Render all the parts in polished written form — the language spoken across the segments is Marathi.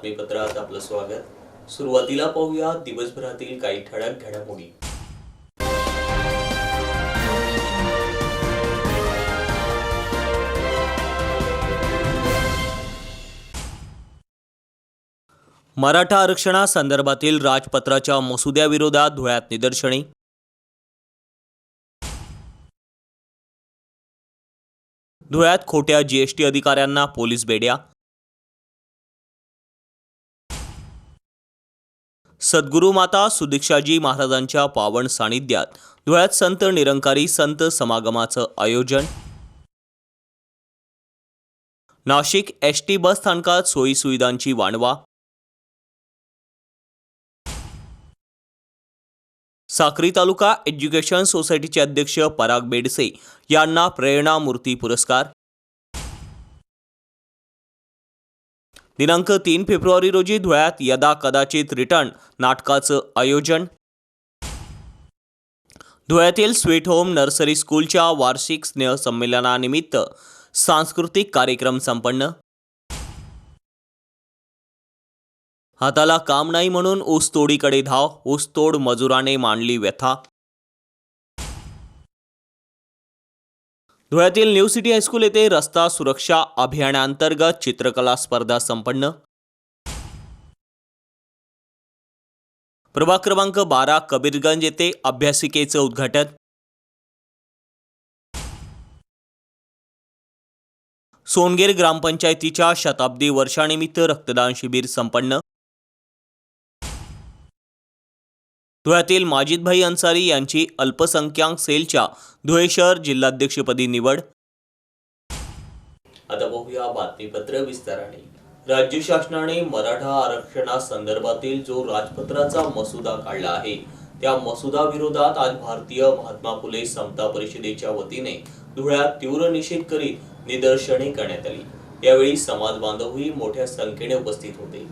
बातमीपत्रात आपलं स्वागत। सुरुवातीला पाहूया दिवसभरातील काही ठळक घडामोडी। मराठा आरक्षणासंदर्भातील राजपत्राच्या मसुद्याविरोधात धुळ्यात निदर्शने। धुळ्यात खोट्या जीएसटी अधिकाऱ्यांना पोलीस बेड्या। सद्गुरू माता सुदीक्षाजी महाराजांच्या पावन सानिध्यात धुळ्यात संत निरंकारी संत समागमाचं आयोजन। नाशिक एसटी बस स्थानकात सोयी सुविधांची वाणवा। साक्री तालुका एज्युकेशन सोसायटीचे अध्यक्ष पराग बेडसे यांना प्रेरणा मूर्ती पुरस्कार। दिनांक 3 फेब्रुवारी रोजी धुळ्यात यदा कदाचित रिटर्न नाटकाचं आयोजन। धुळ्यातील स्वीट होम नर्सरी स्कूलच्या वार्षिक स्नेहसंमेलनानिमित्त सांस्कृतिक कार्यक्रम संपन्न। हाताला काम नाही म्हणून ऊसतोडीकडे धाव, ऊसतोड मजुराने मांडली व्यथा। धुळ्यातील न्यू सिटी हायस्कूल येथे रस्ता सुरक्षा अभियानांतर्गत चित्रकला स्पर्धा संपन्न। प्रभाग क्रमांक 12 कबीरगंज येथे अभ्यासिकेचं उद्घाटन। सोनगेर ग्रामपंचायतीच्या शताब्दी वर्षानिमित्त रक्तदान शिबिर संपन्न। धुळ्यातील माजिदभाई अन्सारी यांची अल्पसंख्याक सेलच्या धुळे शहर जिल्हाध्यक्षपदी निवड। आता पाहूया बातमीपत्र विस्ताराने। राज्य शासनाने मराठा आरक्षणासंदर्भातील जो राजपत्राचा मसुदा काढला आहे त्या मसुदा विरोधात आज भारतीय महात्मा फुले समता परिषदेच्या वतीने धुळ्यात तीव्र निषेध करीत निदर्शने करण्यात आली। यावेळी समाज बांधवही मोठ्या संख्येने उपस्थित होते।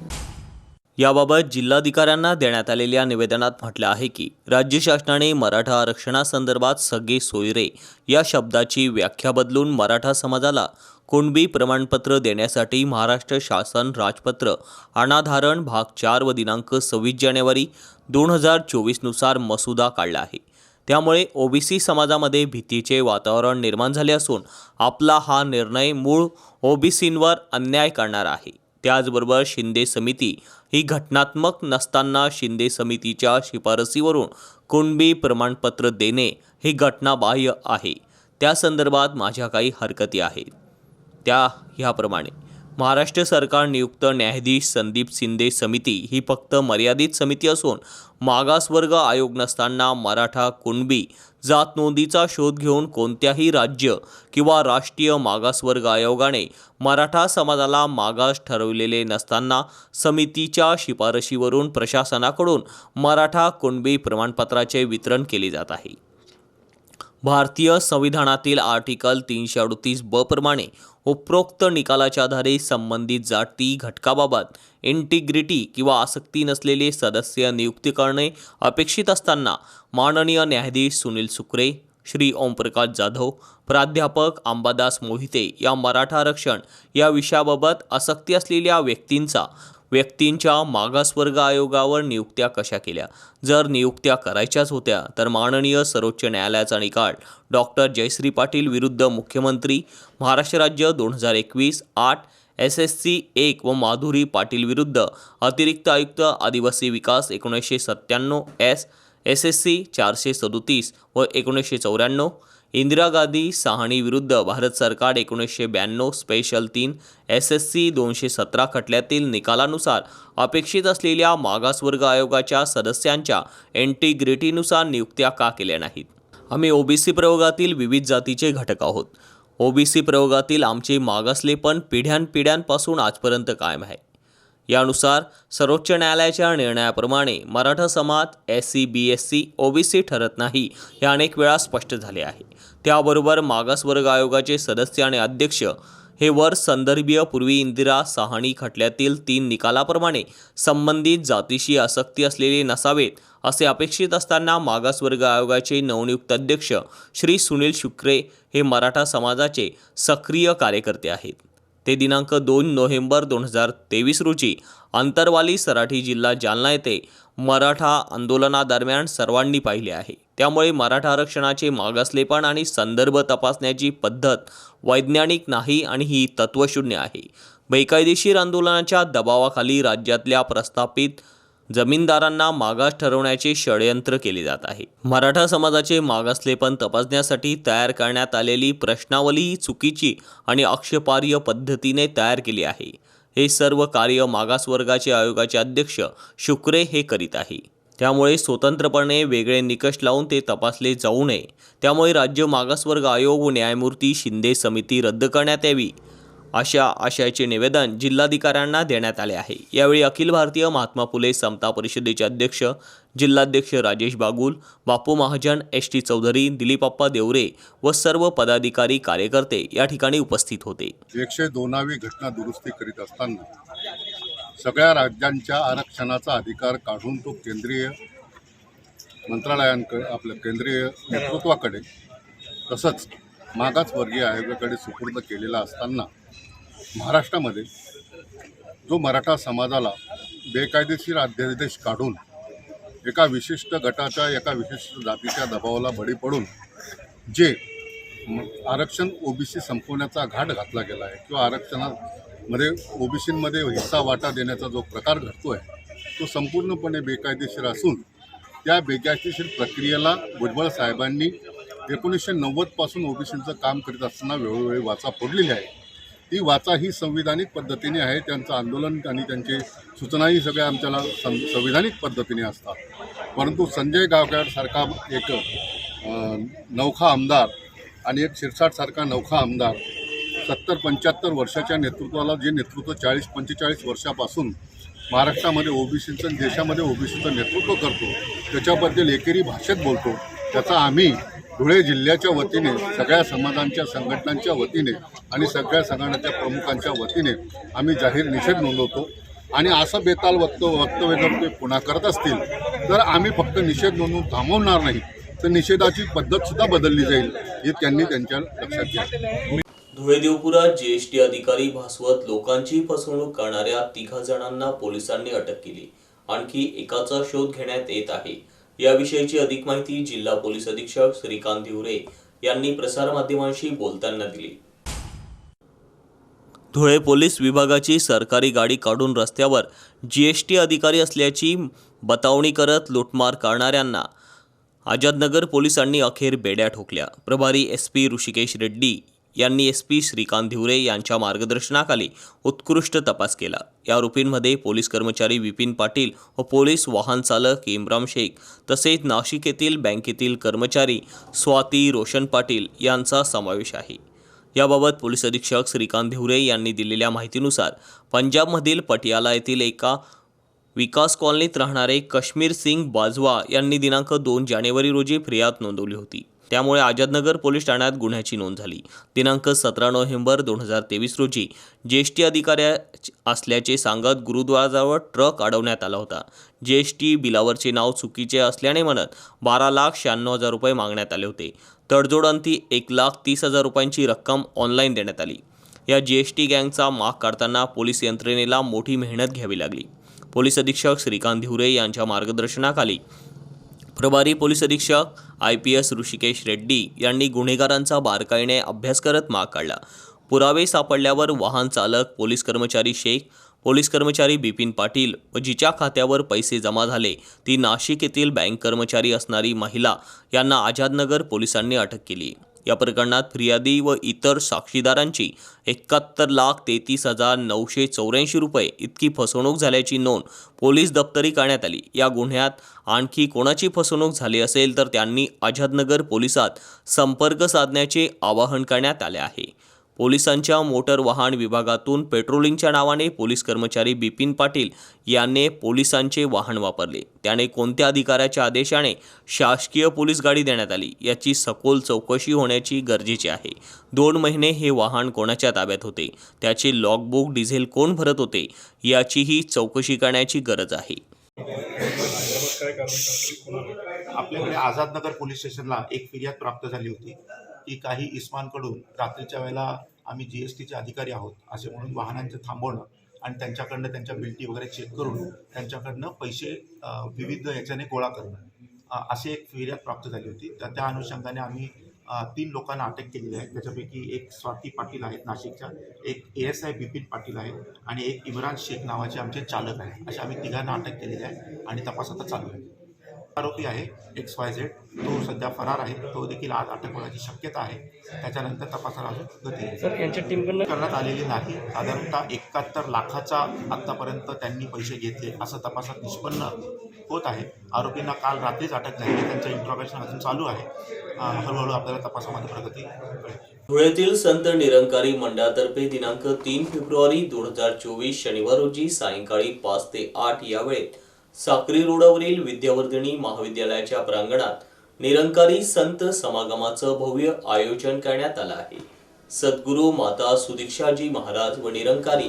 याबाबत जिल्हाधिकाऱ्यांना देण्यात आलेल्या निवेदनात म्हटलं आहे की राज्य शासनाने मराठा आरक्षणासंदर्भात सगळे सोयरे या शब्दाची व्याख्या बदलून मराठा समाजाला कुणबी प्रमाणपत्र देण्यासाठी महाराष्ट्र शासन राजपत्र अनाधारण भाग 4 व दिनांक 26 जानेवारी 2024 नुसार मसुदा काढला आहे। त्यामुळे ओबीसी समाजामध्ये भीतीचे वातावरण निर्माण झाले असून आपला हा निर्णय मूळ ओबीसींवर अन्याय करणार आहे। त्याचबरोबर शिंदे समिती ही घटनात्मक नसताना शिंदे समितीच्या शिफारसीवरून कुणबी प्रमाणपत्र देणे हे घटनाबाह्य आहे। त्या संदर्भात माझ्या काही हरकती आहेत। त्या ह्याप्रमाणे महाराष्ट्र सरकार नियुक्त न्यायाधीश संदीप शिंदे समिती ही फक्त मर्यादित समिती असून मागासवर्ग आयोग नसताना मराठा कुणबी जात नोंदीचा शोध घेऊन कोणत्याही राज्य किंवा राष्ट्रीय मागासवर्ग आयोगाने मराठा समाजाला मागास ठरवलेले नसताना समितीच्या शिफारशीवरून प्रशासनाकडून मराठा कुणबी प्रमाणपत्राचे वितरण केले जात आहे। भारतीय संविधानातील आर्टिकल 338 ब प्रमाणे उपरोक्त निकालाच्या आधारे संबंधित जाती घटकाबाबत इंटिग्रिटी किंवा आसक्ती नसलेले सदस्य नियुक्ती करणे अपेक्षित असताना माननीय न्यायाधीश सुनील सुक्रे, श्री ओमप्रकाश जाधव, प्राध्यापक अंबादास मोहिते या मराठा आरक्षण या विषयाबाबत आसक्ती असलेल्या व्यक्तींच्या मागासवर्ग आयोगावर नियुक्त्या कशा केल्या? जर नियुक्त्या करायच्याच होत्या तर माननीय सर्वोच्च न्यायालयाचा निकाल डॉक्टर जयश्री पाटील विरुद्ध मुख्यमंत्री महाराष्ट्र राज्य 2021-8 SSC 1 व माधुरी पाटील विरुद्ध अतिरिक्त आयुक्त आदिवासी विकास 1997 SSC 437 व 1994, इंदिरा गांधी साहनी विरुद्ध भारत सरकार 1992 स्पेशल 3 SSC 217 खटल्यातील निकालानुसार अपेक्षित असलेल्या मागासवर्ग आयोगाच्या सदस्यांच्या इंटिग्रिटीनुसार नियुक्त्या का केल्या नाहीत? आम्ही ओबीसी प्रवर्गातील विविध जातीचे घटक आहोत। ओबीसी प्रवर्गातील आमचे मागासलेपण पिढ्यानपिढ्यांपासून आजपर्यंत कायम आहे। यानुसार सर्वोच्च न्यायालयाच्या निर्णयाप्रमाणे मराठा समाज SC BSC ओबीसी ठरत नाही हे अनेक वेळा स्पष्ट झाले आहे। त्याबरोबर मागासवर्ग आयोगाचे सदस्य आणि अध्यक्ष हे वर संदर्भीय पूर्वी इंदिरा साहनी खटल्यातील 3 निकालाप्रमाणे संबंधित जातीशी आसक्ती असलेले नसावेत असे अपेक्षित असताना मागासवर्ग आयोगाचे नवनियुक्त अध्यक्ष श्री सुनील शुक्रे हे मराठा समाजाचे सक्रिय कार्यकर्ते आहेत। ते दिनांक 2 नोव्हेंबर 2023 रोजी अंतरवाली सराठी जिल्हा जालना येथे मराठा आंदोलनादरम्यान सर्वांनी पाहिले आहे। त्यामुळे मराठा आरक्षणाचे मागासलेपण आणि संदर्भ तपासण्याची पद्धत वैज्ञानिक नाही आणि ही तत्वशून्य आहे। बेकायदेशीर आंदोलनाच्या दबावाखाली राज्यातल्या प्रस्थापित जमीनदारांना मागास ठरवण्याचे षडयंत्र केले जात आहे। मराठा समाजाचे मागासलेपण तपासण्यासाठी तयार करण्यात आलेली प्रश्नावली ही चुकीची आणि आक्षेपार्ह पद्धतीने तयार केली आहे। हे सर्व कार्य मागासवर्गाचे आयोगाचे अध्यक्ष शुक्रे हे करीत आहे। त्यामुळे स्वतंत्रपणे वेगळे निकष लावून ते तपासले जाऊ नये। त्यामुळे राज्य मागासवर्ग आयोग व न्यायमूर्ती शिंदे समिती रद्द करण्यात यावी अशा आशयाचे निवेदन जिल्हाधिकाऱ्यांना देण्यात आले आहे। यावेळी अखिल भारतीय महात्मा फुले समता परिषदेचे अध्यक्ष जिल्हाध्यक्ष राजेश बागुल, बापू महाजन, एस.टी. चौधरी, दिलीपप्पा देवरे व सर्व पदाधिकारी कार्यकर्ते या ठिकाणी उपस्थित होते। 102वी घटना दुरुस्ती करीत असताना सगळ्या राज्यांच्या आरक्षणाचा अधिकार काढून तो केंद्रीय मंत्रालयांकडे, आपल्या केंद्रीय नेतृत्वाकडे तसंच मागासवर्गीय आयोगाकडे सुपूर्द केलेला असताना महाराष्ट्रामध्ये जो मराठा समाजाला बेकायदेशीर अध्यादेश काढून एका विशिष्ट गटाच्या, एका विशिष्ट जातीच्या दबावाला बळी पडून जे आरक्षण ओबीसी संपवण्याचा घाट घातला गेला आहे किंवा आरक्षणामध्ये ओबीसींमध्ये हिस्सा वाटा देण्याचा जो प्रकार घडतो आहे तो संपूर्णपणे बेकायदेशीर असून त्या बेकायदेशीर प्रक्रियेला भुजबळ साहेबांनी 1990 पासून ओबीसींचं काम करीत असताना वेळोवेळी वाचा फोडलेली आहे। ती वाचा ही संविधानिक पद्धतीने आहे। त्यांचं आंदोलन आणि त्यांचे सूचनाही सगळ्या आमच्याला संविधानिक पद्धतीने असतात। परंतु संजय गावकरसारखा एक नौखा आमदार आणि एक शिरसाटसारखा नौखा आमदार 70-75 वर्षाच्या नेतृत्वाला जे नेतृत्व 40-45 वर्षापासून महाराष्ट्रामध्ये ओबीसीचं, देशामध्ये ओबीसीचं नेतृत्व करतो, त्याच्याबद्दल एकेरी भाषेत बोलतो, त्याचा आम्ही धुळे जिल्ह्याच्या वतीने सगळ्या समाजांच्या संघटनांच्या वतीने आणि सगळ्या संघटनांच्या प्रमुखांच्या वतीने आम्ही जाहीर निषेध नोंदवतो। आणि असं बेताल वक्तव्य जर ते पुन्हा करत असतील तर आम्ही फक्त निषेध नोंदवून थांबवणार नाही, तर निषेधाची पद्धतसुद्धा बदलली जाईल हे त्यांनी त्यांच्या लक्षात घ्यावे। धुळे देवपुरात जीएसटी अधिकारी भासवत लोकांची फसवणूक करणाऱ्या 3 जणांना पोलिसांनी अटक केली। आणखी एकाचा शोध घेण्यात येत आहे। याविषयीची अधिक माहिती जिल्हा पोलीस अधीक्षक श्रीकांत धिवरे यांनी प्रसारमाध्यमांशी बोलताना दिली। धुळे पोलीस विभागाची सरकारी गाडी काढून रस्त्यावर जीएसटी अधिकारी असल्याची बतावणी करत लूटमार करणाऱ्यांना आझादनगर पोलिसांनी अखेर बेड्या ठोकल्या। प्रभारी एसपी ऋषिकेश रेड्डी यांनी एसपी श्रीकांत धिवरे यांच्या मार्गदर्शनाखाली उत्कृष्ट तपास केला। या आरोपींमध्ये पोलीस कर्मचारी विपिन पाटील व पोलीस वाहन चालक इम्रान शेख तसेच नाशिक येथील बँकेतील कर्मचारी स्वाती रोशन पाटील यांचा समावेश आहे। याबाबत पोलीस अधीक्षक श्रीकांत धिवरे यांनी दिलेल्या माहितीनुसार पंजाबमधील पटियाला येथील एका विकास कॉलनीत राहणारे कश्मीर सिंग बाजवा यांनी दिनांक 2 जानेवारी रोजी फिर्याद नोंदवली होती। त्यामुळे आझादनगर पोलीस ठाण्यात गुन्ह्याची नोंद झाली। दिनांक 17 नोव्हेंबर 2023 रोजी जीएसटी अधिकारी असल्याचे सांगत गुरुद्वाराजवळ ट्रक अडवण्यात आला होता। जीएसटी बिलावरचे नाव चुकीचे असल्याने म्हणत 12,96,000 रुपये मागण्यात आले होते। तडजोडांती 1,30,000 रुपयांची रक्कम ऑनलाईन देण्यात आली। या जीएसटी गँगचा माग काढताना पोलीस यंत्रणेला मोठी मेहनत घ्यावी लागली। पोलीस अधीक्षक श्रीकांत धिवरे यांच्या मार्गदर्शनाखाली प्रभारी पोलीस अधीक्षक IPS ऋषिकेश रेड्डी यांनी गुन्हेगारांचा बारकाईने अभ्यास करत माग काढला। पुरावे सापडल्यावर वाहन चालक, पोलीस कर्मचारी शेख, पोलीस कर्मचारी बिपिन पाटील व जिच्या खात्यावर पैसे जमा झाले ती नाशिक येथील बँक कर्मचारी असणारी महिला यांना आझादनगर पोलिसांनी अटक केली। या प्रकरणात फिर्यादी व इतर साक्षीदारांची 71,33,984 रुपये इतकी फसवणूक झाल्याची नोंद पोलीस दप्तरी करण्यात आली। या गुन्ह्यात आणखी कोणाची फसवणूक झाली असेल तर त्यांनी आझादनगर पोलिसात संपर्क साधण्याचे आवाहन करण्यात आले आहे। पोलिसांच्या मोटर वाहन विभागातून पेट्रोलिंगच्या नावाने पोलीस कर्मचारी बिपिन पाटील यांनी पोलिसांचे वाहन वापरले। त्याने कोणत्या अधिकाऱ्याच्या आदेशाने शासकीय पोलीस गाडी देण्यात आली याची सखोल चौकशी होण्याची गरजेचे आहे। 2 महिने हे वाहन कोणाच्या ताब्यात होते, त्याचे लॉगबुक, डिझेल कोण भरत होते याचीही चौकशी करण्याची गरज आहे। आपल्याकडे आझादनगर पोलीस स्टेशनला एक फिर्याद प्राप्त झाली होती की काही इस्मांकडून रात्रीच्या वेळेला आम्ही GSTचे अधिकारी आहोत असे म्हणून वाहनांचे थांबवणं आणि त्यांच्याकडनं त्यांच्या बिल्टी वगैरे चेक करून त्यांच्याकडनं पैसे विविध याच्याने गोळा करणं अशी एक फिर्याद प्राप्त झाली होती. त्या अनुषंगाने आम्ही 3 लोकांना अटक केलेली आहे. त्याच्यापैकी एक स्वाती पाटील आहेत नाशिकच्या, एक ASI बिपिन पाटील आहेत आणि एक इम्रान शेख नावाचे आमचे चालक आहेत. अशा आम्ही 3घांना अटक केलेली आहे आणि तपास आता चालू आहे. आरोपी आहे XYZ, तो सध्या फरार आहे. तो देखील आज अटक होण्याची शक्यता आहे. त्याच्यानंतर तपासाला अजून गती येईल. सर, यांच्या टीमकडनं करण्यात आलेली नाही. साधारणतः 71 लाखाचा आत्तापर्यंत त्यांनी पैसे घेतले असं तपासात निष्पन्न होत आहे. आरोपींना काल रात्रीच अटक झाली. त्यांचं इंट्रोगेशन अजून चालू आहे. हळूहळू आपल्याला तपासामध्ये प्रगती कळेल. धुळ्यातील संत निरंकारी मंडळातर्फे दिनांक 3 फेब्रुवारी 2024 शनिवार रोजी सायंकाळी 5 ते 8 या वेळेत साक्री रोडावरील विद्यावर्धिनी महाविद्यालयाच्या प्रांगणात निरंकारी संत समागमाचं भव्य आयोजन करण्यात आलं आहे. सद्गुरू माता सुदीक्षाजी महाराज व निरंकारी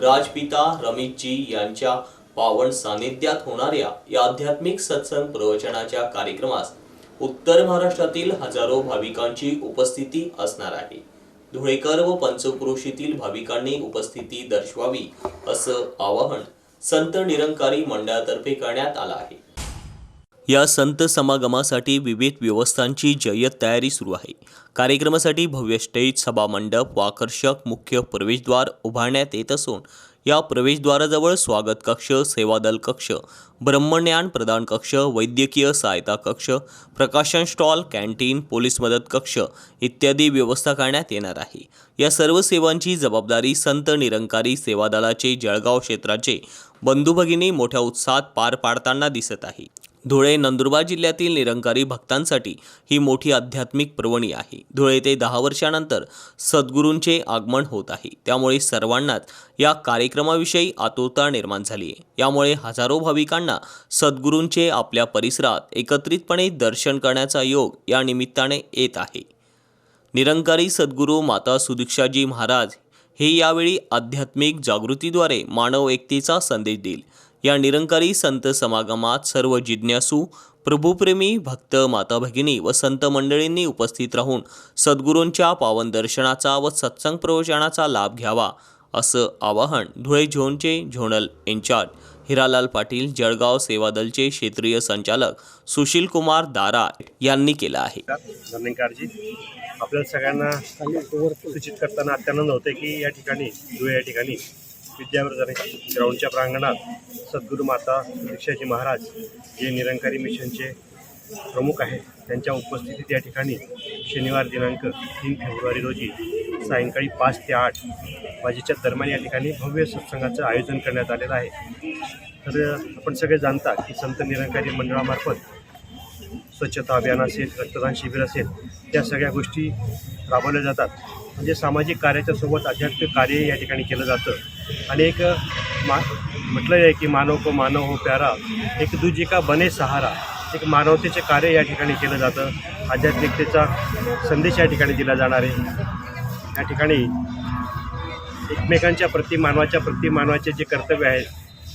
राजपिता रमेशजी यांच्या पावन सानिध्यात होणाऱ्या या आध्यात्मिक सत्संग प्रवचनाच्या कार्यक्रमास उत्तर महाराष्ट्रातील हजारो भाविकांची उपस्थिती असणार आहे. धुळेकर व पंचक्रोशीतील भाविकांनी उपस्थिती दर्शवावी असं आवाहन संत निरंकारी मंडळातर्फे करण्यात आलं आहे. या संत समागमासाठी विविध व्यवस्थांची जय्यत तयारी सुरू आहे. कार्यक्रमासाठी भव्य स्टेज, सभा मंडप व आकर्षक मुख्य प्रवेशद्वार उभारण्यात येत असून या प्रवेशद्वाराजवळ स्वागत कक्ष, सेवादल कक्ष, ब्रह्मज्ञान प्रदान कक्ष, वैद्यकीय सहायता कक्ष, प्रकाशन स्टॉल, कॅन्टीन, पोलीस मदत कक्ष इत्यादी व्यवस्था करण्यात येणार आहे. या सर्व सेवांची जबाबदारी संत निरंकारी सेवा दलाचे जळगाव क्षेत्राचे बंधू भगिनी मोठ्या उत्साहात पार पाडताना दिसत आहे. धुळे नंदुरबार जिल्ह्यातील निरंकारी भक्तांसाठी ही मोठी आध्यात्मिक पर्वणी आहे. धुळे येथे 10 वर्षानंतर सद्गुरूंचे आगमन होत आहे. त्यामुळे सर्वांनाच या कार्यक्रमाविषयी आतुरता निर्माण झाली आहे. यामुळे हजारो भाविकांना सद्गुरूंचे आपल्या परिसरात एकत्रितपणे दर्शन करण्याचा योग या निमित्ताने येत आहे. निरंकारी सद्गुरू माता सुदीक्षाजी महाराज हे यावेळी आध्यात्मिक जागृतीद्वारे मानव एकतेचा संदेश देईल. या निरंकारी संत समागमात सर्व जिज्ञासू, प्रभुप्रेमी भक्त माता भगिनी व संत मंडळींनी उपस्थित राहून सद्गुरूंच्या पावन दर्शनाचा व सत्संग प्रवचनाचा लाभ घ्यावा असं आवाहन धुळे झोनचे झोनल इन्चार्ज हिरालाल पाटील, जळगाव सेवादलचे क्षेत्रीय संचालक सुशील कुमार दारा यांनी केलं आहे. धन्यकारजी, आपल्याला सगळ्यांना सूचित करताना अत्यानंद होते की या ठिकाणी धुळे या ठिकाणी विद्यावर्धिनी ग्राउंडच्या प्रांगणात सद्गुरू माता सुदीक्षाजी महाराज जे निरंकारी मिशनचे प्रमुख आहेत त्यांच्या उपस्थितीत या ठिकाणी शनिवार दिनांक 3 फेब्रुवारी रोजी सायंकाळी 5 ते 8 वाजेच्या दरम्यान या ठिकाणी भव्य सत्संगाचं आयोजन करण्यात आलेलं आहे. तर आपण सगळे जाणता की संत निरंकारी मंडळामार्फत स्वच्छता अभियान असेल, रक्तदान शिबिर असेल, त्या सगळ्या गोष्टी राबवल्या जातात. म्हणजे सामाजिक कार्याच्या सोबत आध्यात्मिक कार्य या ठिकाणी केलं जातं. आणि एक म्हटलं आहे की मानव को मानव हो प्यारा, एक दूजे का बने सहारा, एक मानवतेचे कार्य या ठिकाणी केलं जातं. आध्यात्मिकतेचा संदेश या ठिकाणी दिला जाणार आहे. या ठिकाणी एकमेकांच्या प्रति, मानवाच्या प्रति मानवाचे जे कर्तव्य आहेत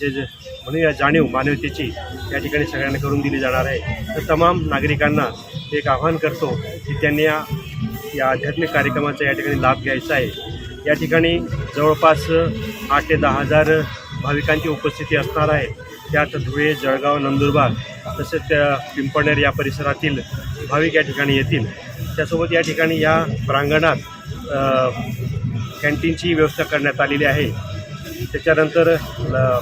ते म्हणून या जाणीव मानवतेची या ठिकाणी सगळ्यांना करून दिली जाणार आहे. तर तमाम नागरिकांना एक आवाहन करतो की त्यांनी या आध्यात्मिक कार्यक्रमाचा या ठिकाणी लाभ घ्यायचा आहे. या ठिकाणी जवळपास 8 ते 10 हजार भाविकांची उपस्थिती असणार आहे. त्यात धुळे, जळगाव, नंदुरबार तसेच त्या पिंपळनेर या परिसरातील भाविक या ठिकाणी येतील. त्यासोबत या ठिकाणी या प्रांगणात कॅन्टीनची व्यवस्था करण्यात आलेली आहे. त्याच्यानंतर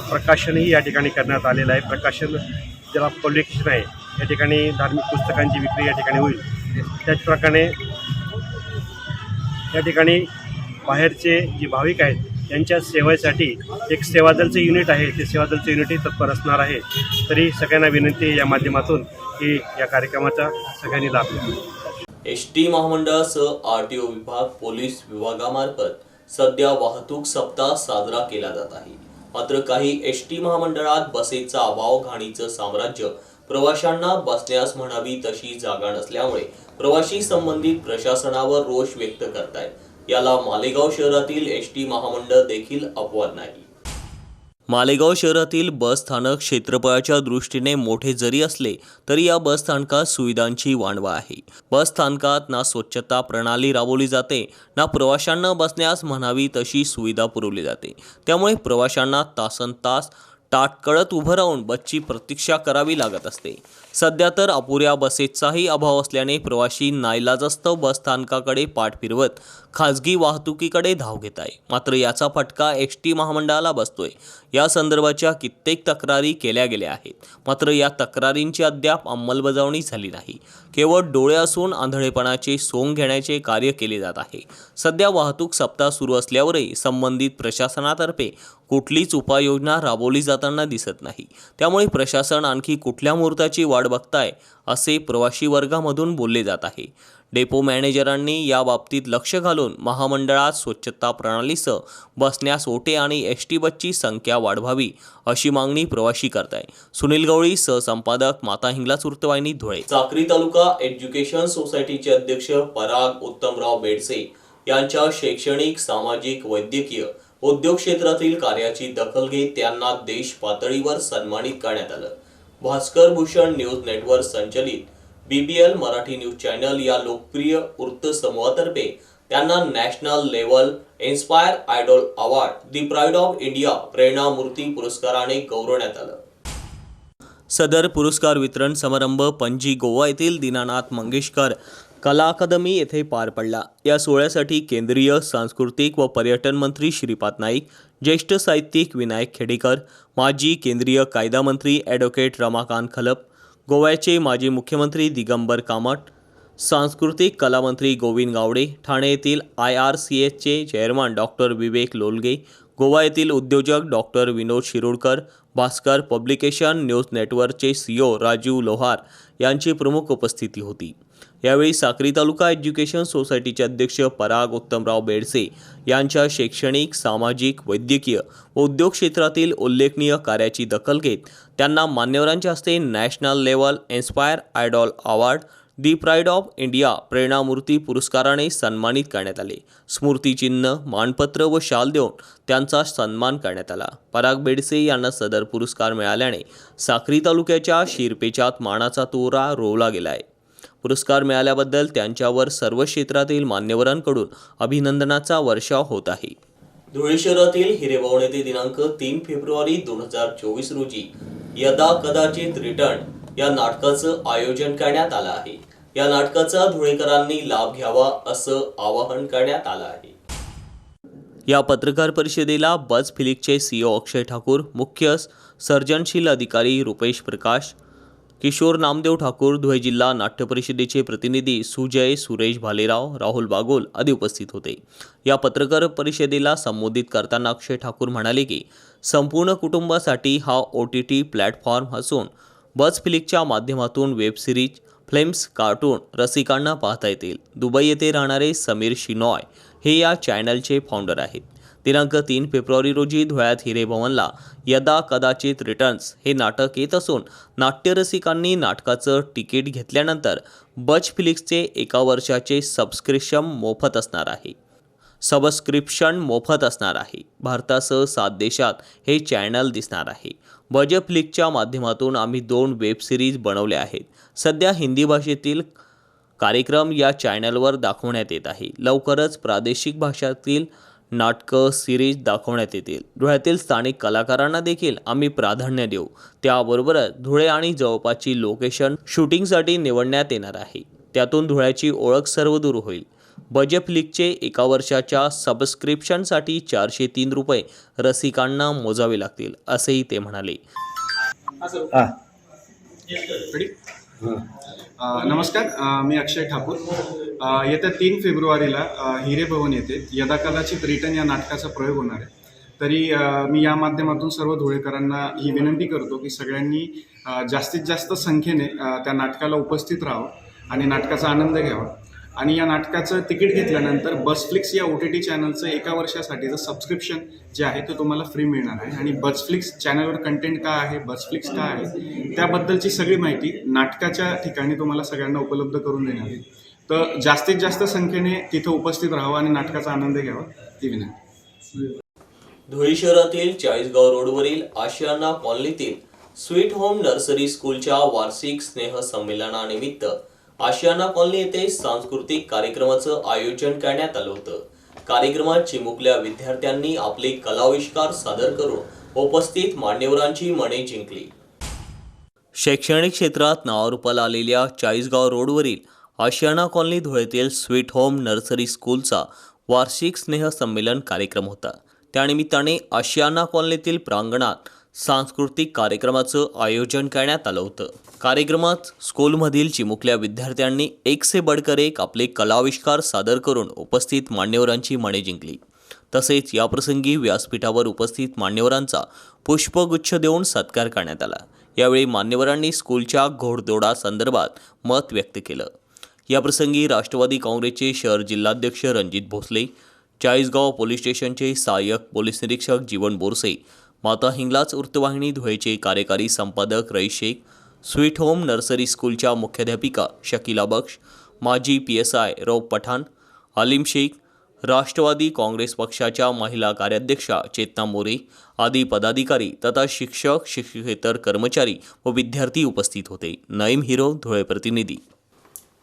प्रकाशनही या ठिकाणी करण्यात आलेलं आहे. प्रकाशन ज्याला पब्लिकेशन आहे, या ठिकाणी धार्मिक पुस्तकांची विक्री या ठिकाणी होईल. त्याचप्रकारे या ठिकाणी बाहेरचे जे भाविक आहेत त्यांच्या सेवेसाठी एक सेवादलचं युनिट आहे, ते सेवादलचं युनिटही तत्पर असणार आहे. तरी सगळ्यांना विनंती या माध्यमातून की या कार्यक्रमाचा सगळ्यांनी लाभ घ्यावा. एसटी महामंडळासह आरटीओ विभाग, पोलीस विभागामार्फत सध्या वाहतूक सप्ताह साजरा केला जात आहे. मात्र काही एसटी महामंडळात बसेचा अभाव, घाणीचं साम्राज्य, प्रवाशांना बसण्यास म्हणावी तशी जागा नसल्यामुळे प्रवासी संबंधित प्रशासनावर रोष व्यक्त करतायत. याला मालेगाव शहरातील एसटी महामंडळ देखील अपवाद नाही. मालेगाव शहरातील बस स्थानक क्षेत्रफळाच्या दृष्टीने मोठे जरी असले तरी या बस स्थानकात सुविधांची वाणवा आहे. बस स्थानकात ना स्वच्छता प्रणाली राबवली जाते, ना प्रवाशांना बसण्यास म्हणावी तशी सुविधा पुरवली जाते. त्यामुळे प्रवाशांना तासनतास ताटकळत उभं राहून बसची प्रतीक्षा करावी लागत असते. सध्या तर अपुऱ्या बसेसचाही अभाव असल्याने प्रवासी नाईलाजास्तव बस स्थानकाकडे पाठ फिरवत खाजगी वाहतुकीकडे धाव घेत आहे. मात्र याचा फटका एसटी महामंडळाला बसतोय. या संदर्भाच्या कित्येक तक्रारी केल्या गेल्या आहेत, मात्र या तक्रारींची अद्याप अंमलबजावणी झाली नाही. केवळ डोळे असून आंधळेपणाचे सोंग घेण्याचे कार्य केले जात आहे. सध्या वाहतूक सप्ताह सुरू असल्यावरही संबंधित प्रशासनातर्फे कुठलीच उपाययोजना राबवली जाताना दिसत नाही. त्यामुळे प्रशासन आणखी कुठल्या मुहूर्ताची वाट बघताय असे प्रवासी वर्गामधून बोलले जात आहे. डेपो मॅनेजरांनी या बाबतीत लक्ष घालून महामंडळात स्वच्छता प्रणालीसह बसण्यास ओटे आणि एसटी बसची संख्या वाढवावी अशी मागणी प्रवासी करताय. सुनील गवळी, सहसंपादक, माता हिंगलाज वृत्तवाहिनी, धुळे. साक्री तालुका एज्युकेशन सोसायटीचे अध्यक्ष पराग उत्तमराव बेडसे यांच्या शैक्षणिक, सामाजिक, वैद्यकीय, उद्योग क्षेत्रातील कार्याची दखल घेत त्यांना देश पातळीवर सन्मानित करण्यात आलं. भास्कर भूषण न्यूज नेटवर्क संचलित BBL मराठी न्यूज चॅनल या लोकप्रिय वृत्तसमूहातर्फे त्यांना national level inspire idol award, the pride of India प्रेरणा मूर्ती पुरस्काराने गौरवण्यात आलं. सदर पुरस्कार वितरण समारंभ पणजी, गोवा येथील दीनानाथ मंगेशकर कला अकादमी येथे पार पडला. या सोहळ्यासाठी केंद्रीय सांस्कृतिक व पर्यटन मंत्री श्रीपाद नाईक, ज्येष्ठ साहित्यिक विनायक खेडेकर, माजी केंद्रीय कायदा मंत्री ॲडव्होकेट रमाकांत खलप, गोव्याचे माजी मुख्यमंत्री दिगंबर कामत, सांस्कृतिक कला मंत्री गोविंद गावडे, ठाणे येथील IRCSचे चेअरमन डॉक्टर विवेक लोलगे, गोवा येथील उद्योजक डॉक्टर विनोद शिरोडकर, भास्कर पब्लिकेशन न्यूज नेटवर्कचे CEO राजीव लोहार यांची प्रमुख उपस्थिती होती. यावेळी साक्री तालुका एज्युकेशन सोसायटीचे अध्यक्ष पराग उत्तमराव बेडसे यांच्या शैक्षणिक, सामाजिक, वैद्यकीय व उद्योग क्षेत्रातील उल्लेखनीय कार्याची दखल घेत त्यांना मान्यवरांच्या हस्ते national level inspire idol award, the pride of India प्रेरणा मूर्ती पुरस्काराने सन्मानित करण्यात आले. स्मृतिचिन्ह, मानपत्र व शाल देऊन त्यांचा सन्मान करण्यात आला. पराग बेडसे यांना सदर पुरस्कार मिळाल्याने साक्री तालुक्याच्या शिरपेचात मानाचा तोरा रोवला गेला आहे. पुरस्कार मिळाल्याबद्दल त्यांच्यावर सर्व क्षेत्रातील मान्यवरांकडून अभिनंदनाचा वर्षाव होत आहे. धुळे शहरातील हिरेभाऊ येथे दिनांक 3 फेब्रुवारी 2024 रोजी यदा कदाचित रिटर्न या नाटकाचं आयोजन करण्यात आलं आहे. या नाटकाचा धुळेकरांनी लाभ घ्यावा असं आवाहन करण्यात आलं आहे. या पत्रकार परिषदेला बज फिलिक्सचे CEO अक्षय ठाकूर, मुख्य सर्जनशील अधिकारी रुपेश प्रकाश, किशोर नामदेव ठाकूर, धुळे जिल्हा नाट्य परिषदेचे प्रतिनिधी सुजय सुरेश भालेराव, राहुल बागोल आदी उपस्थित होते. या पत्रकार परिषदेला संबोधित करताना अक्षय ठाकूर म्हणाले की संपूर्ण कुटुंबासाठी हा OTT प्लॅटफॉर्म असून बज फिलिक्सच्या माध्यमातून वेब सिरीज, फिल्म्स, कार्टून रसिकांना पाहता येतील. दुबई येथे राहणारे समीर शिनॉय हे या चॅनलचे फाउंडर आहेत. दिनांक 3 फेब्रुवारी रोजी धुळ्यात हिरेभवनला यदा कदाचित रिटर्न्स हे नाटक येत असून नाट्यरसिकांनी नाटकाचं तिकीट घेतल्यानंतर बज फिलिक्सचे 1 वर्षाचे सबस्क्रिप्शन मोफत असणार आहे. भारतासह 7 देशात हे चॅनल दिसणार आहे. बज फिलिक्सच्या माध्यमातून आम्ही 2 वेब सिरीज बनवल्या आहेत. सध्या हिंदी भाषेतील कार्यक्रम या चॅनलवर दाखवण्यात येत आहे. लवकरच प्रादेशिक भाषातील नाटकं, सिरीज दाखवण्यात येतील. धुळ्यातील स्थानिक कलाकारांना देखील आम्ही प्राधान्य देऊ. त्याबरोबरच धुळे आणि जवळपासची लोकेशन शूटिंगसाठी निवडण्यात येणार आहे. त्यातून धुळ्याची ओळख सर्वदूर होईल. बज फिलिक्सचे 1 वर्षाच्या सबस्क्रिप्शनसाठी 403 रुपये रसिकांना मोजावे लागतील असेही ते म्हणाले. नमस्कार, मी अक्षय ठाकूर. येत्या 3 फेब्रुवारीला हिरेभवन येथे यदा कदाचित रिटर्न या नाटकाचा प्रयोग होणार आहे. तरी मी या माध्यमातून सर्व धुळेकरांना ही विनंती करतो की सगळ्यांनी जास्तीत जास्त संख्येने त्या नाटकाला उपस्थित राहावं आणि नाटकाचा आनंद घ्यावा. आणि या नाटकाचं तिकीट घेतल्यानंतर बसफ्लिक्स या OTT चॅनलचं 1 वर्षासाठीचं सबस्क्रिप्शन जे आहे ते तुम्हाला फ्री मिळणार आहे. आणि बसफ्लिक्स चॅनलवर कंटेंट काय आहे, बसफ्लिक्स काय आहे, त्याबद्दलची सगळी माहिती नाटकाच्या ठिकाणी तुम्हाला सगळ्यांना उपलब्ध करून देणार आहे. तर जास्तीत जास्त संख्येने तिथं उपस्थित राहावं आणि नाटकाचा आनंद घ्यावा ही विनंती. धुळे शहरातील चाळीसगाव रोडवरील आशियाना कॉलनीतील स्वीट होम नर्सरी स्कूलच्या वार्षिक स्नेह संमेलनानिमित्त आशियाना कॉलनी येथे सांस्कृतिक कार्यक्रमाचं आयोजन करण्यात आलं होतं. कार्यक्रमात चिमुकल्या विद्यार्थ्यांनी आपले कलाविष्कार सादर करून उपस्थित मान्यवरांची मने जिंकली. शैक्षणिक क्षेत्रात नावारूपाला आलेल्या चाळीसगाव रोडवरील आशियाना कॉलनी धुळेतील स्वीट होम नर्सरी स्कूलचा वार्षिक स्नेह संमेलन कार्यक्रम होता. त्यानिमित्ताने आशियाना कॉलनीतील प्रांगणात सांस्कृतिक कार्यक्रमाचं आयोजन करण्यात आलं होतं. कार्यक्रमात स्कूलमधील चिमुकल्या विद्यार्थ्यांनी एक से बढ़कर एक आपले कलाविष्कार सादर करून उपस्थित मान्यवरांची मने जिंकली. तसेच याप्रसंगी व्यासपीठावर उपस्थित मान्यवरांचा पुष्पगुच्छ देऊन सत्कार करण्यात आला. यावेळी मान्यवरांनी स्कूलच्या घोडदौडासंदर्भात मत व्यक्त केलं. याप्रसंगी राष्ट्रवादी काँग्रेसचे शहर जिल्हाध्यक्ष रणजित भोसले, चाळीसगाव पोलीस स्टेशनचे सहाय्यक पोलीस निरीक्षक जीवन बोरसे, माता हिंगलाज वृत्तवाहिनी धुळेचे कार्यकारी संपादक रईस शेख, स्वीट होम नर्सरी स्कूलच्या मुख्याध्यापिका शकीला बक्ष, माजी PSI रौफ पठाण, आलिम शेख, राष्ट्रवादी काँग्रेस पक्षाच्या महिला कार्याध्यक्षा चेतना मोरे आदी पदाधिकारी तथा शिक्षक, शिक्षकेतर कर्मचारी व विद्यार्थी उपस्थित होते. नईम हिरो, धुळे प्रतिनिधी.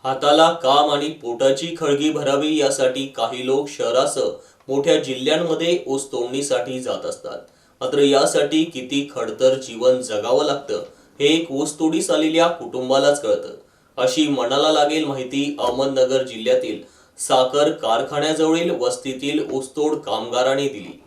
हाताला काम आणि पोटाची खळगी भरावी यासाठी काही लोक शहरासह मोठ्या जिल्ह्यांमध्ये ऊस तोडणीसाठी जात असतात. मात्र यासाठी किती खडतर जीवन जगावं लागतं हे एक ऊसतोडीस आलेल्या कुटुंबालाच कळतं. अशी मनाला लागेल माहिती अहमदनगर जिल्ह्यातील साखर कारखान्याजवळील वस्तीतील ऊसतोड कामगारांनी दिली.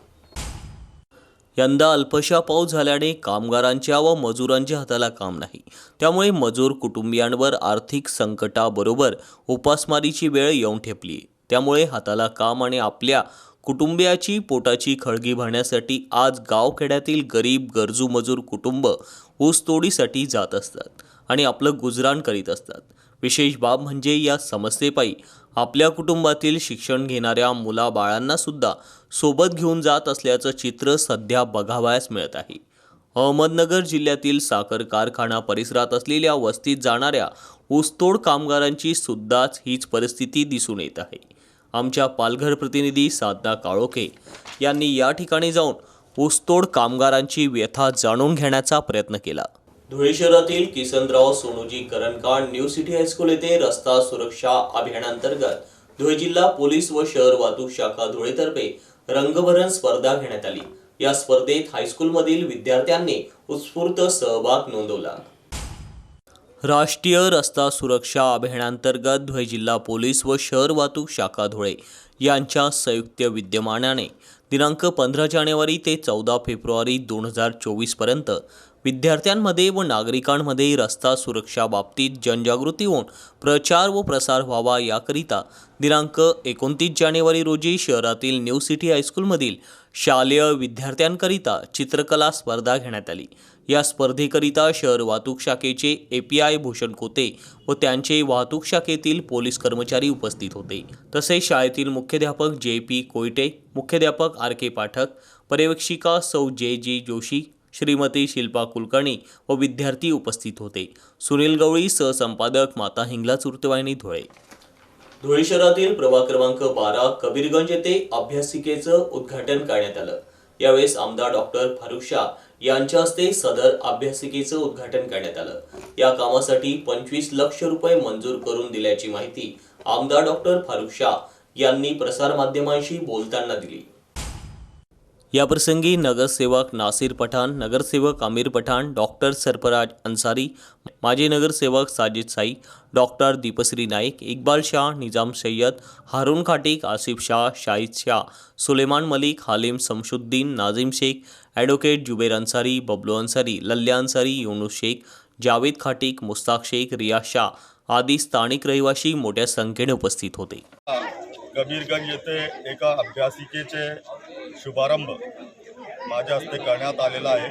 यंदा अल्पशा पाऊस झाल्याने कामगारांच्या व मजुरांच्या हाताला काम नाही. त्यामुळे मजूर कुटुंबियांवर आर्थिक संकटाबरोबर उपासमारीची वेळ येऊन ठेपली. त्यामुळे हाताला काम आणि आपल्या कुटुंबियाची पोटाची खळगी भरण्यासाठी आज गावखेड्यातील गरीब गरजू मजूर कुटुंब ऊसतोडीसाठी जात असतात आणि आपलं गुजराण करीत असतात. विशेष बाब म्हणजे या समस्येपायी आपल्या कुटुंबातील शिक्षण घेणाऱ्या मुलाबाळांना सुद्धा सोबत घेऊन जात असल्याचं चित्र सध्या बघावयास मिळत आहे. अहमदनगर जिल्ह्यातील साखर कारखाना परिसरात असलेल्या वस्तीत जाणाऱ्या ऊसतोड कामगारांची सुद्धाच हीच परिस्थिती दिसून येत आहे. आमच्या पालघर प्रतिनिधी साधना काळोखे यांनी या ठिकाणी जाऊन ऊसतोड कामगारांची व्यथा जाणून घेण्याचा प्रयत्न केला. धुळे शहरातील किसनराव सोनूजी करणकांड न्यू सिटी हायस्कूल येथे रस्ता सुरक्षा अभियानांतर्गत धुळे जिल्हा पोलीस व शहर वाहतूक शाखा धुळेतर्फे रंगभरण स्पर्धा घेण्यात आली. या स्पर्धेत हायस्कूलमधील विद्यार्थ्यांनी उत्स्फूर्त सहभाग नोंदवला. राष्ट्रीय रस्ता सुरक्षा अभियानांतर्गत धुळे जिल्हा पोलीस व शहर वाहतूक शाखा धुळे यांच्या संयुक्त विद्यमानाने दिनांक 15 जानेवारी ते 14 फेब्रुवारी 2024 पर्यंत विद्यार्थ्यांमध्ये व नागरिकांमध्ये रस्ता सुरक्षा बाबतीत जनजागृती होऊन प्रचार व प्रसार व्हावा याकरिता दिनांक 29 जानेवारी रोजी शहरातील न्यू सिटी हायस्कूलमधील शालेय विद्यार्थ्यांकरिता चित्रकला स्पर्धा घेण्यात आली. या स्पर्धेकरिता शहर वाहतूक शाखेचे API भूषण कोते व त्यांचे वाहतूक शाखेतील पोलीस कर्मचारी उपस्थित होते. तसेच शाळेतील मुख्याध्यापक JP कोयटे, मुख्याध्यापक RK पाठक, पर्यवेक्षिका सौ JG जोशी, श्रीमती शिल्पा कुलकर्णी व विद्यार्थी उपस्थित होते. सुनील गवळी, सहसंपादक, माता हिंगलाज वृत्तवाहिनी धुळे. धुळे शहरातील प्रभाग क्रमांक 12 कबीरगंज येथे अभ्यासिकेचं उद्घाटन करण्यात आलं. यावेळेस आमदार डॉक्टर फारुख शाह यांच्या हस्ते सदर अभ्यासिकेचं उद्घाटन करण्यात आलं. या कामासाठी 25 लाख रुपये मंजूर करून दिल्याची माहिती आमदार डॉक्टर फारुख शाह यांनी प्रसारमाध्यमांशी बोलताना दिली. याप्रसंगी नगरसेवक नासिर पठाण, नगरसेवक आमिर पठाण, डॉक्टर सरफराज अन्सारी, माजी नगरसेवक साजिद साई, डॉक्टर दीपश्री नाईक, इक्बाल शाह, निजाम सय्यद, हारून खाटिक, आसिफ शाह, शाहिद शाह, सुलेमान मलिक, हालिम शमशुद्दीन, नाजिम शेख, ॲडव्होकेट जुबेर अन्सारी, बबलू अन्सारी, लल्ल्या अन्सारी, युनुस शेख, जावेद खाटिक, मुस्ताक शेख, रियाज शाह आदी स्थानिक रहिवासी मोठ्या संख्येने उपस्थित होते. कबीरगंज येथे एका अभ्यासिकेचे शुभारंभ माझ्या हस्ते करण्यात आलेला आहे.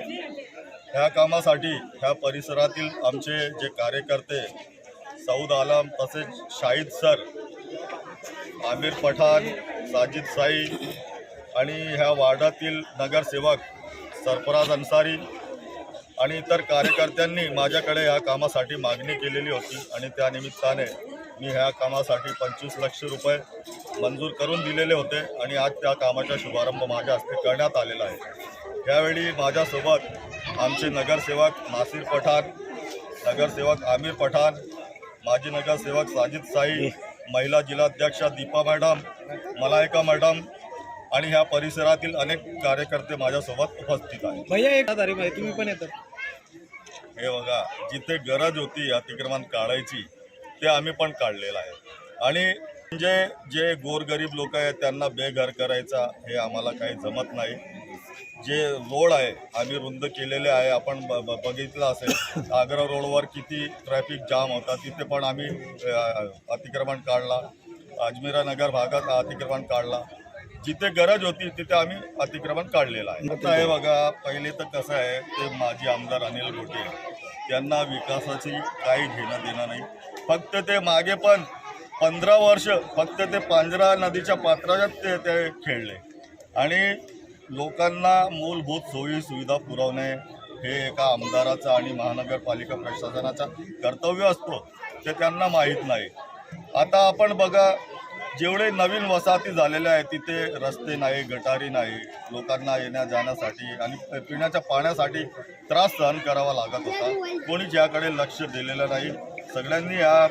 ह्या कामासाठी ह्या परिसरातील आमचे जे कार्यकर्ते सौद आलम तसेच शाहिद सर, आमिर पठाण, साजिद साई आणि ह्या वार्डातील नगरसेवक सरफराज अन्सारी आणि इतर कार्यकर्त्यांनी माझ्याकडे ह्या कामासाठी मागणी केलेली होती आणि त्या निमित्ताने मी ह्या कामासाठी 25 लाख रुपये मंजूर करून दिलेले होते आणि आज त्या कामाचा शुभारंभ माझ्या हस्ते करण्यात आलेला आहे। त्यावेळी माझ्यासोबत आमचे नगरसेवक नासिर पठाण, नगरसेवक आमिर पठाण, माजी नगरसेवक साजिद साई, महिला जिल्हाध्यक्षा दीपा मॅडम, मलायका मॅडम आणि ह्या परिसरातील अनेक कार्यकर्ते माझ्यासोबत उपस्थित आहेत। भैया एक तारीख तुम्ही पण येतात। हे बघा, जिथे गरज होती अतिक्रमण काढायची ते आम्ही पण काढलेलं आहे आणि म्हणजे जे गोरगरीब लोक आहेत त्यांना बेघर करायचा हे आम्हाला काही जमत नाही। जे रोड आहे आम्ही रुंद केलेले आहे, आपण बघितलं असेल आग्रा रोडवर किती ट्रॅफिक जाम होता, तिथे पण आम्ही अतिक्रमण काढला। अजमेरा नगर भागात अतिक्रमण काढला, जिथे गरज होती तिथे आम्ही अतिक्रमण काढलेलं आहे। आता हे बघा, पहिले तर कसं आहे, ते माजी आमदार अनिल गोटे त्यांना विकासाची काही घेणं देणं नाही। फक्त ते मागे पण 15 वर्ष फक्त ते पांजरा नदीच्या पात्रात ते खेळले आणि लोकांना मूलभूत सोयी सुविधा पुरवणे हे एका आमदाराचं आणि महानगरपालिका प्रशासनाचा कर्तव्य असतो, ते त्यांना माहीत नाही। आता आपण बघा, जेवढे नवीन वसाहती झालेल्या आहेत तिथे रस्ते नाही, गटारी नाही, लोकांना येण्या जाण्यासाठी आणि पिण्याच्या पाण्यासाठी त्रास सहन करावा लागत होता। कोणीच याकडे लक्ष दिलेलं नाही। सगळ्यांनी या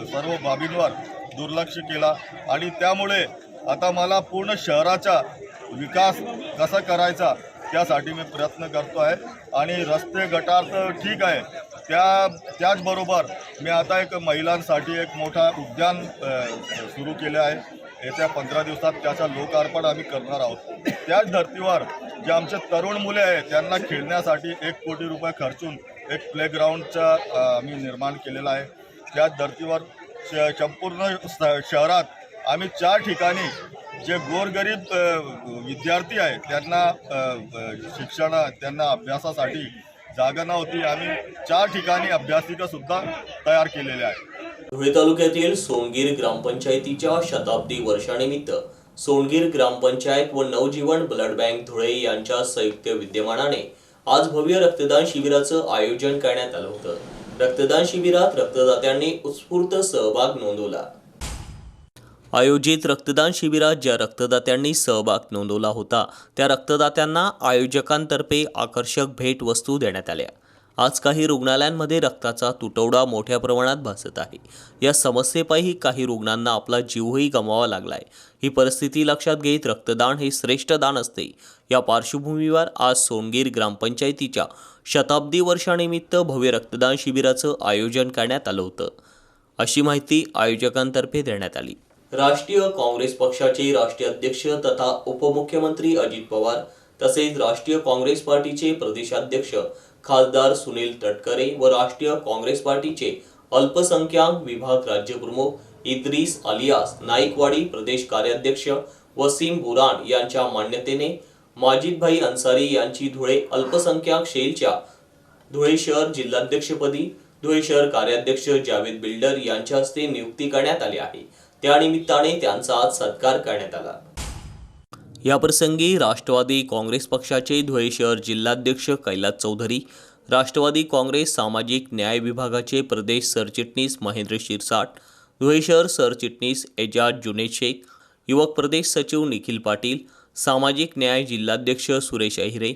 सर्व बाबींवर दुर्लक्ष केला आणि त्यामुळे आता मला पूर्ण शहराचा विकास कसा करायचा त्यासाठी मी प्रयत्न करतो आहे आणि रस्ते गटार तर ठीक आहे, त्याचबरोबर मी आता एक महिलांसाठी एक मोठा उद्यान सुरू केले आहे। येत्या 15 दिवसात त्याचा लोकार्पण आम्ही करणार आहोत। त्याच धर्तीवर जे आमचे तरुण मुले आहेत त्यांना खेळण्यासाठी 1 कोटी रुपये खर्चून एक प्लेग्राऊंडचा आम्ही निर्माण केलेला आहे। त्याच धर्तीवर संपूर्ण शहरात आम्ही 4 ठिकाणी जे गोरगरीब विद्यार्थी आहेत त्यांना शिक्षण, त्यांना अभ्यासासाठी जागा नव्हती, आम्ही 4 ठिकाणी अभ्यासिकासुद्धा तयार केलेले आहेत। धुळे तालुक्यातील सोनगीर ग्रामपंचायतीच्या शताब्दी वर्षानिमित्त सोनगीर ग्रामपंचायत व नवजीवन ब्लड बँक धुळे यांच्या संयुक्त विद्यमानाने आज भव्य रक्तदान शिबिराचं आयोजन करण्यात आलं होतं। रक्तदान शिबिरात रक्तदात्यांनी उत्स्फूर्त सहभाग नोंदवला। आयोजित रक्तदान शिबिरात ज्या रक्तदात्यांनी सहभाग नोंदवला होता त्या रक्तदात्यांना आयोजकांतर्फे आकर्षक भेटवस्तू देण्यात आल्या। आज काही रुग्णालयांमध्ये रक्ताचा तुटवडा मोठ्या प्रमाणात भासत आहे। या समस्येपायी काही रुग्णांना आपला जीवही गमवावा लागलाय। ही परिस्थिती लक्षात घेत रक्तदान हे श्रेष्ठ दान असते। या पार्श्वभूमीवर आज सोनगीर ग्रामपंचायतीच्या शताब्दी वर्षानिमित्त भव्य रक्तदान शिबिराचं आयोजन करण्यात आलं होतं, अशी माहिती आयोजकांतर्फे देण्यात आली। राष्ट्रीय काँग्रेस पक्षाचे राष्ट्रीय अध्यक्ष तथा उपमुख्यमंत्री अजित पवार तसेच राष्ट्रीय काँग्रेस पार्टीचे प्रदेशाध्यक्ष खासदार सुनील तटकरे व राष्ट्रीय काँग्रेस पार्टीचे अल्पसंख्याक विभाग राज्यप्रमुख इद्रिस अलियास नाईकवाडी प्रदेश कार्याध्यक्ष वसीम बुरान यांच्या मान्यतेने माजिदभाई अन्सारी यांची धुळे अल्पसंख्याक सेलच्या धुळे शहर जिल्हाध्यक्षपदी धुळे शहर कार्याध्यक्ष जावेद बिल्डर यांच्या हस्ते नियुक्ती करण्यात आली आहे। त्यानिमित्ताने त्यांचा आज सत्कार करण्यात आला। याप्रसंगी राष्ट्रवादी काँग्रेस पक्षाचे धुळे शहर जिल्हाध्यक्ष कैलास चौधरी, राष्ट्रवादी काँग्रेस सामाजिक न्याय विभागाचे प्रदेश सरचिटणीस महेंद्र शिरसाट, धुळे शहर सरचिटणीस एजाज जुनेद शेख, युवक प्रदेश सचिव निखिल पाटील, सामाजिक न्याय जिल्हाध्यक्ष सुरेश अहिरे,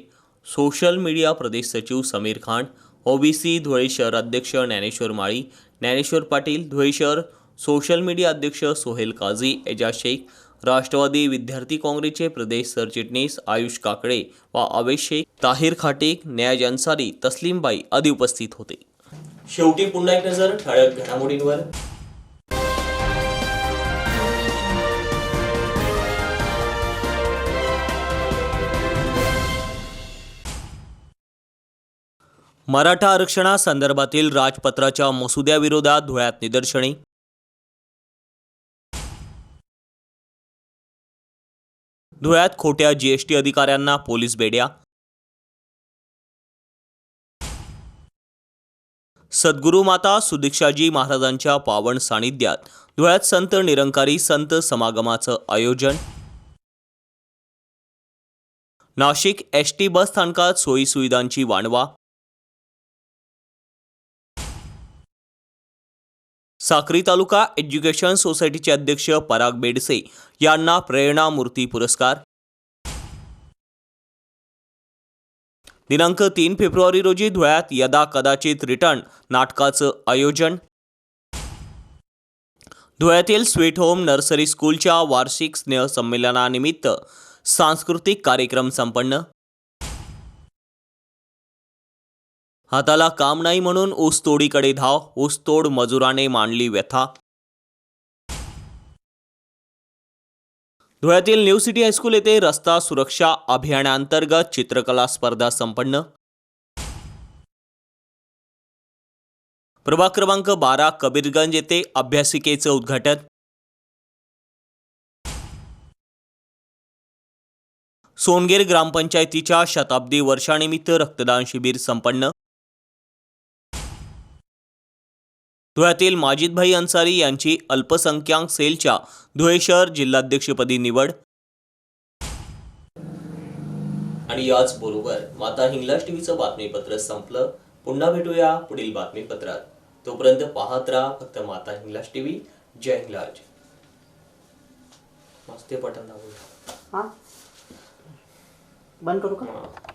सोशल मीडिया प्रदेश सचिव समीर खान, ओबीसी धुळे शहर अध्यक्ष ज्ञानेश्वर माळी, ज्ञानेश्वर पाटील, धुळे शहर सोशल मीडिया अध्यक्ष सोहेल काझी, एजाज शेख, राष्ट्रवादी विद्यार्थी काँग्रेसचे प्रदेश सरचिटणीस आयुष काकडे व आवेश शेख, ताहिर खाटेक, न्याज अन्सारी, तस्लीमबाई आदी उपस्थित होते। शेवटी पुन्हा एक नजर ठळक घडामोडींवर। मराठा आरक्षणासंदर्भातील राजपत्राच्या मसुद्याविरोधात धुळ्यात निदर्शने। धुळ्यात खोट्या जीएसटी अधिकाऱ्यांना पोलीस बेड्या। सद्गुरू माता सुदीक्षाजी महाराजांच्या पावन सानिध्यात धुळ्यात संत निरंकारी संत समागमाचं आयोजन। नाशिक एसटी बस स्थानकात सोयी सुविधांची वानवा। साक्री तालुका एज्युकेशन सोसायटीचे अध्यक्ष पराग बेडसे यांना प्रेरणा मूर्ती पुरस्कार. दिनांक 3 फेब्रुवारी रोजी धुळ्यात यदा कदाचित रिटर्न नाटकाचं आयोजन. धुळ्यातील स्वीट होम नर्सरी स्कूलच्या वार्षिक स्नेहसंमेलनानिमित्त सांस्कृतिक कार्यक्रम संपन्न. हाताला काम नाही म्हणून ऊसतोडीकडे धाव, ऊसतोड मजुराने मांडली व्यथा. धुळ्यातील न्यू सिटी हायस्कूल येथे रस्ता सुरक्षा अभियानांतर्गत चित्रकला स्पर्धा संपन्न. प्रभाग क्रमांक 12 कबीरगंज येथे अभ्यासिकेचं उद्घाटन. सोनगेर ग्रामपंचायतीच्या शताब्दी वर्षानिमित्त रक्तदान शिबिर संपन्न. धुळ्यातील माजिदभाई अन्सारी यांची अल्पसंख्याक सेलच्या धुळे शहर जिल्हाध्यक्षपदी निवड. आणि याच बरोबर माता हिंगलाज टीव्हीचं बातमीपत्र संपलं. पुन्हा भेटूया पुढील बातमीपत्रात. तोपर्यंत पाहत राहा फक्त माता हिंगलाज टीव्ही. जय हिंगलाज. मस्त बटन दाबून. हाँ बंद करू का? हां.